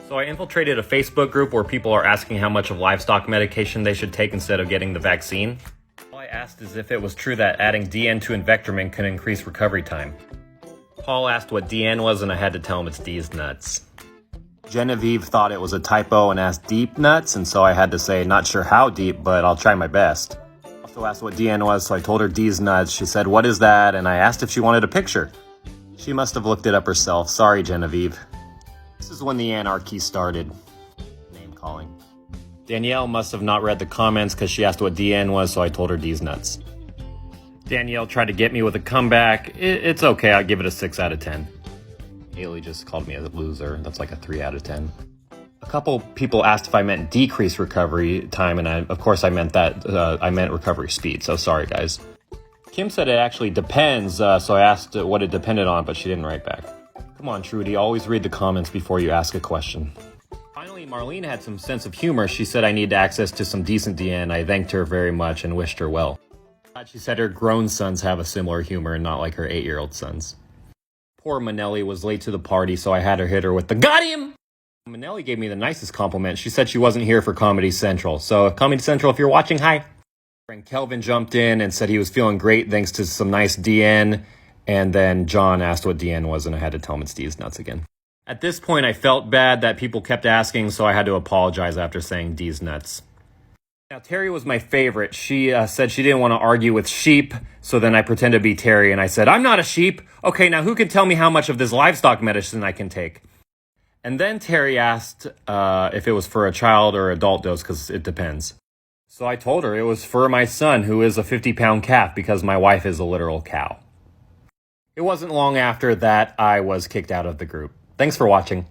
So I infiltrated a Facebook group where people are asking how much of livestock medication they should take instead of getting the vaccine. All I asked is if it was true that adding DN to Invectormin can increase recovery time. Paul asked what DN was and I had to tell him it's D's nuts. Genevieve thought it was a typo and asked deep nuts, and so I had to say not sure how deep, but I'll try my best. Also asked what DN was, so I told her D's nuts. She said, "What is that?" And I asked if she wanted a picture. She must have looked it up herself. Sorry, Genevieve. This is when the anarchy started. Name calling. Danielle must have not read the comments because she asked what DN was, so I told her D's nuts. Danielle tried to get me with a comeback. It's okay, I'll give it a 6 out of 10. Haley just called me a loser. That's like a 3 out of 10. A couple people asked if I meant decrease recovery time, and of course I meant that. I meant recovery speed, so sorry guys. Kim said it actually depends, so I asked what it depended on, but she didn't write back. Come on, Trudy, always read the comments before you ask a question. Finally, Marlene had some sense of humor. She said I need access to some decent DN. I thanked her very much and wished her well. She said her grown sons have a similar humor and not like her 8-year-old sons. Poor Manelli was late to the party, so I had to hit her with the "got him!" Manelli gave me the nicest compliment. She said she wasn't here for Comedy Central. So, Comedy Central, if you're watching, hi. Friend Kelvin jumped in and said he was feeling great thanks to some nice DN. And then John asked what DN was, and I had to tell him it's D's nuts again. At this point, I felt bad that people kept asking, so I had to apologize after saying D's nuts. Now, Terry was my favorite. She said she didn't want to argue with sheep, so then I pretended to be Terry, and I said, "I'm not a sheep. Okay, now who can tell me how much of this livestock medicine I can take?" And then Terry asked if it was for a child or adult dose, because it depends. So I told her it was for my son, who is a 50-pound calf, because my wife is a literal cow. It wasn't long after that I was kicked out of the group. Thanks for watching.